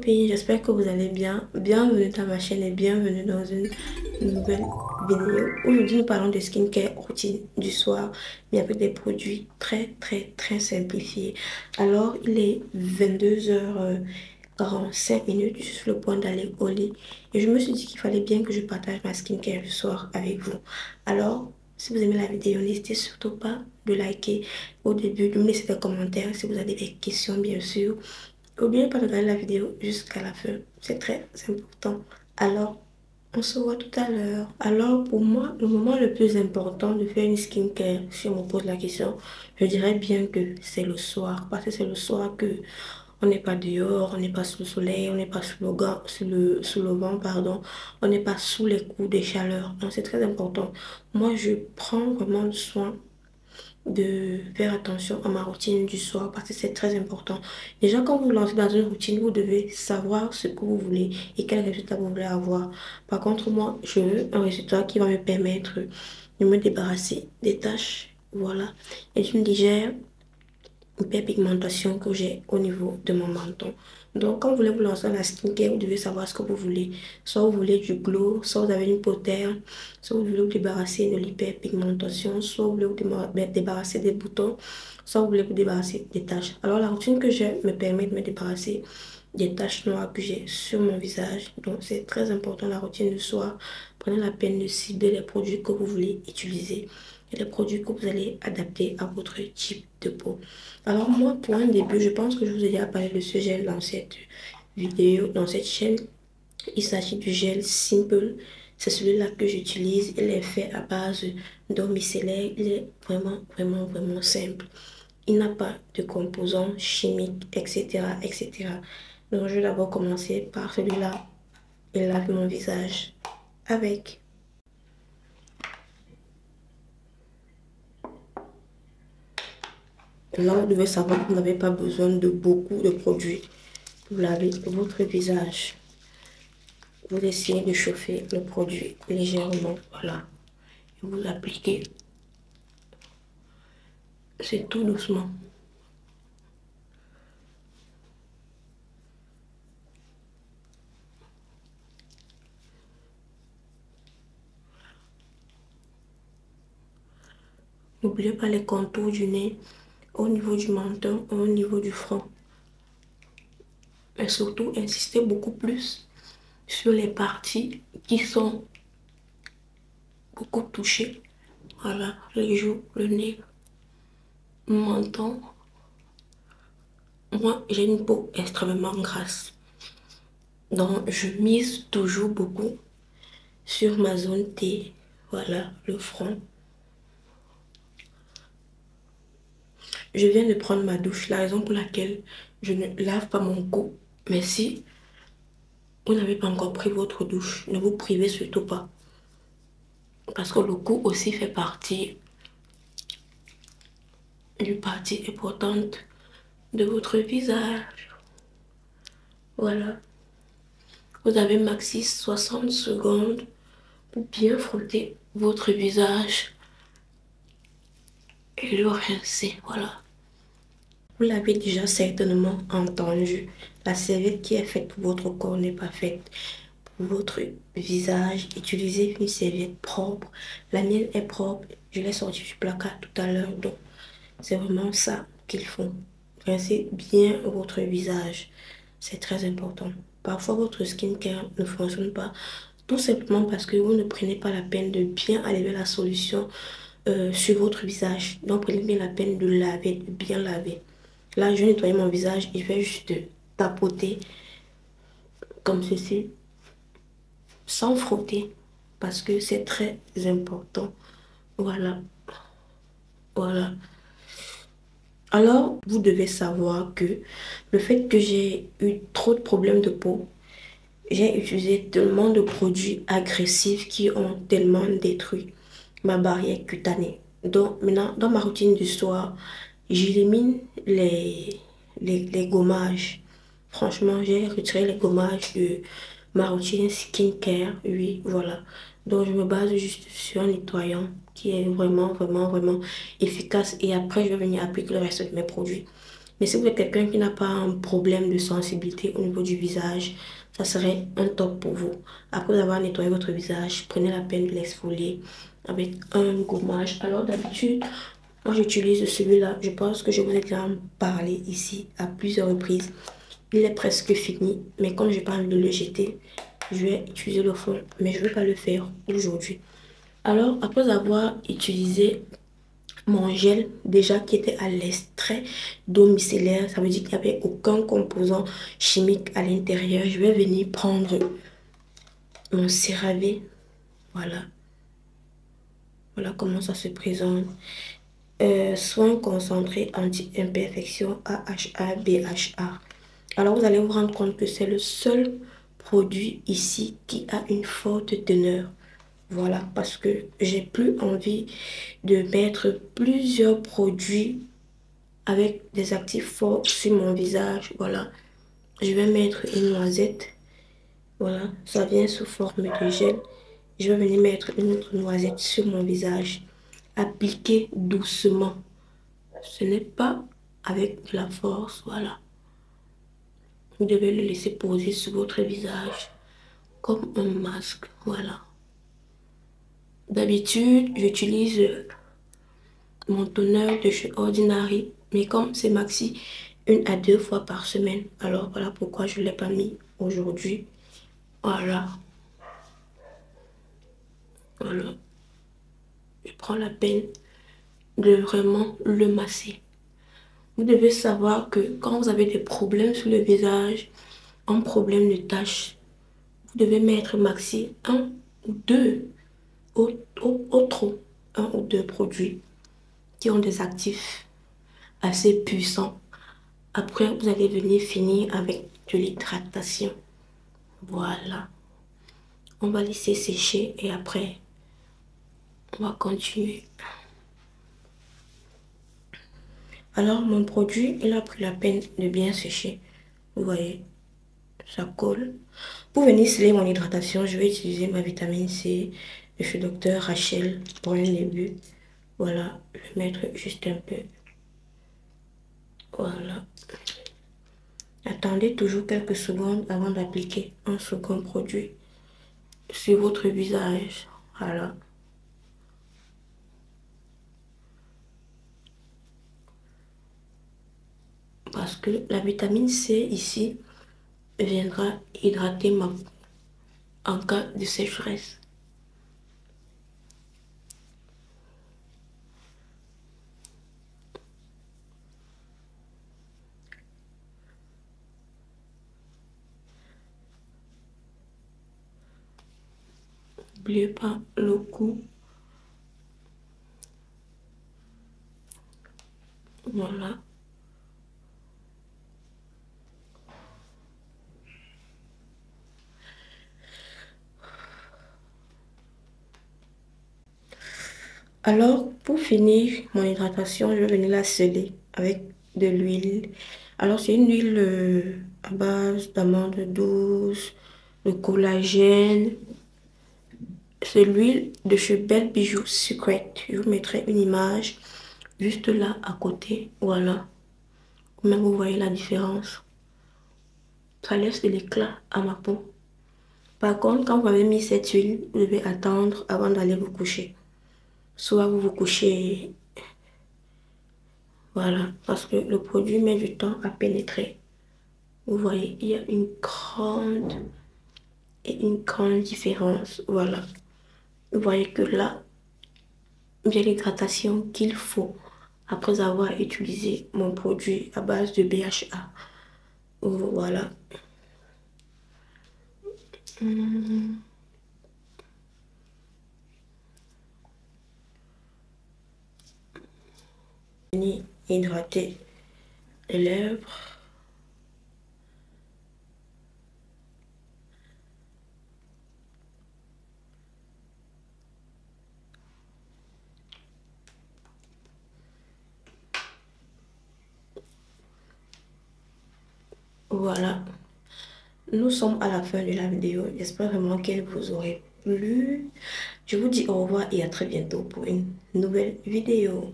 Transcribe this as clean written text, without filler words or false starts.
copines, j'espère que vous allez bien. Bienvenue dans ma chaîne et bienvenue dans une nouvelle vidéo. Aujourd'hui, nous parlons de skincare routine du soir, mais avec des produits très simplifiés. Alors, il est 22h45 minutes. Je suis sur le point d'aller au lit et je me suis dit qu'il fallait bien que je partage ma skincare du soir avec vous. Alors, si vous aimez la vidéo, n'hésitez surtout pas de liker au début, de me laisser des commentaires si vous avez des questions, bien sûr. N'oubliez pas de regarder la vidéo jusqu'à la fin. C'est très important. Alors, on se voit tout à l'heure. Alors, pour moi, le moment le plus important de faire une skincare, si on me pose la question, je dirais bien que c'est le soir. Parce que c'est le soir que on n'est pas dehors, on n'est pas sous le soleil, on n'est pas sous le vent, pardon. On n'est pas sous les coups de chaleur. Donc, c'est très important. Moi, je prends vraiment soin de faire attention à ma routine du soir parce que c'est très important. Déjà, quand vous vous lancez dans une routine, vous devez savoir ce que vous voulez et quel résultat vous voulez avoir. Par contre, moi, je veux un résultat qui va me permettre de me débarrasser des tâches, voilà, et d'une légère hyperpigmentation que j'ai au niveau de mon menton. Donc, quand vous voulez vous lancer dans la skincare, vous devez savoir ce que vous voulez. Soit vous voulez du glow, soit vous avez une peau terne, soit vous voulez vous débarrasser de l'hyperpigmentation, soit vous voulez vous débarrasser des boutons, soit vous voulez vous débarrasser des taches. Alors, la routine que j'ai me permet de me débarrasser des taches noires que j'ai sur mon visage. Donc, c'est très important la routine du soir. Prenez la peine de cibler les produits que vous voulez utiliser et les produits que vous allez adapter à votre type de peau. Alors moi, pour un début, je pense que je vous ai déjà parlé de ce gel dans cette vidéo, dans cette chaîne. Il s'agit du gel Simple. C'est celui-là que j'utilise. Il est fait à base d'eau micellaire. Il est vraiment simple. Il n'a pas de composants chimiques, etc. Donc je vais d'abord commencer par celui-là et laver mon visage avec. Là, vous devez savoir que vous n'avez pas besoin de beaucoup de produits pour laver votre visage. Vous essayez de chauffer le produit légèrement, voilà. Et vous appliquez. C'est tout doucement. N'oubliez pas les contours du nez, au niveau du menton, au niveau du front. Et surtout, insistez beaucoup plus sur les parties qui sont beaucoup touchées. Voilà, les joues, le nez, le menton. Moi, j'ai une peau extrêmement grasse. Donc, je mise toujours beaucoup sur ma zone T. Voilà, le front. Je viens de prendre ma douche, la raison pour laquelle je ne lave pas mon cou. Mais si vous n'avez pas encore pris votre douche, ne vous privez surtout pas. Parce que le cou aussi fait partie d'une partie importante de votre visage. Voilà. Vous avez maxi 60 secondes pour bien frotter votre visage et le rincer. Voilà. Vous l'avez déjà certainement entendu. La serviette qui est faite pour votre corps n'est pas faite pour votre visage. Utilisez une serviette propre. La mienne est propre. Je l'ai sortie du placard tout à l'heure. Donc, c'est vraiment ça qu'il faut. Rincez bien votre visage. C'est très important. Parfois, votre skincare ne fonctionne pas. Tout simplement parce que vous ne prenez pas la peine de bien enlever la solution sur votre visage. Donc, prenez bien la peine de laver, de bien laver. Là, je vais nettoyer mon visage et je vais juste tapoter comme ceci, sans frotter, parce que c'est très important. Voilà. Voilà. Alors, vous devez savoir que le fait que j'ai eu trop de problèmes de peau, j'ai utilisé tellement de produits agressifs qui ont tellement détruit ma barrière cutanée. Donc, maintenant, dans ma routine du soir, j'élimine les gommages. Franchement, j'ai retiré les gommages de ma routine skincare. Oui, voilà. Donc, je me base juste sur un nettoyant qui est vraiment efficace. Et après, je vais venir appliquer le reste de mes produits. Mais si vous êtes quelqu'un qui n'a pas un problème de sensibilité au niveau du visage, ça serait un top pour vous. Après avoir nettoyé votre visage, prenez la peine de l'exfolier avec un gommage. Alors d'habitude, moi j'utilise celui-là. Je pense que je vous ai déjà parlé ici à plusieurs reprises. Il est presque fini, mais comme je n'ai pas envie de le jeter, je vais utiliser le fond. Mais je ne vais pas le faire aujourd'hui. Alors, après avoir utilisé mon gel déjà qui était à l'extrait d'eau micellaire, ça veut dire qu'il n'y avait aucun composant chimique à l'intérieur, je vais venir prendre mon CeraVe. Voilà. Voilà comment ça se présente. Soin concentré anti-imperfection AHA BHA. Alors vous allez vous rendre compte que c'est le seul produit ici qui a une forte teneur. Voilà, parce que j'ai plus envie de mettre plusieurs produits avec des actifs forts sur mon visage. Voilà, je vais mettre une noisette. Voilà, ça vient sous forme de gel. Je vais venir mettre une autre noisette sur mon visage. Appliquer doucement. Ce n'est pas avec de la force, voilà. Vous devez le laisser poser sur votre visage comme un masque, voilà. D'habitude, j'utilise mon toner de chez Ordinary, mais comme c'est maxi, 1 à 2 fois par semaine. Alors voilà pourquoi je ne l'ai pas mis aujourd'hui. Voilà. Voilà. Je prends la peine de vraiment le masser. Vous devez savoir que quand vous avez des problèmes sur le visage, un problème de taches, vous devez mettre maxi 1 ou 2 au trop, 1 ou 2 produits qui ont des actifs assez puissants. Après, vous allez venir finir avec de l'hydratation. Voilà. On va laisser sécher et après, on va continuer. Alors, mon produit, il a pris la peine de bien sécher. Vous voyez, ça colle. Pour venir sceller mon hydratation, je vais utiliser ma vitamine C de chez Dr Rachel pour un début. Voilà, je vais mettre juste un peu. Voilà. Attendez toujours quelques secondes avant d'appliquer un second produit sur votre visage. Voilà. Parce que la vitamine C ici viendra hydrater ma peau en cas de sécheresse. N'oubliez pas le cou. Voilà. Alors, pour finir mon hydratation, je vais venir la sceller avec de l'huile. Alors, c'est une huile à base d'amande douce, de collagène. C'est l'huile de chez Belle Bijou Secret. Je vous mettrai une image juste là à côté. Voilà. Comment vous voyez la différence. Ça laisse de l'éclat à ma peau. Par contre, quand vous avez mis cette huile, vous devez attendre avant d'aller vous coucher. Soit vous vous couchez, voilà, parce que le produit met du temps à pénétrer. Vous voyez, il y a une grande différence, voilà. Vous voyez que là, il y a l'hydratation qu'il faut après avoir utilisé mon produit à base de BHA. Voilà. Hydrater les lèvres. Voilà. Nous sommes à la fin de la vidéo. J'espère vraiment qu'elle vous aurait plu. Je vous dis au revoir et à très bientôt pour une nouvelle vidéo.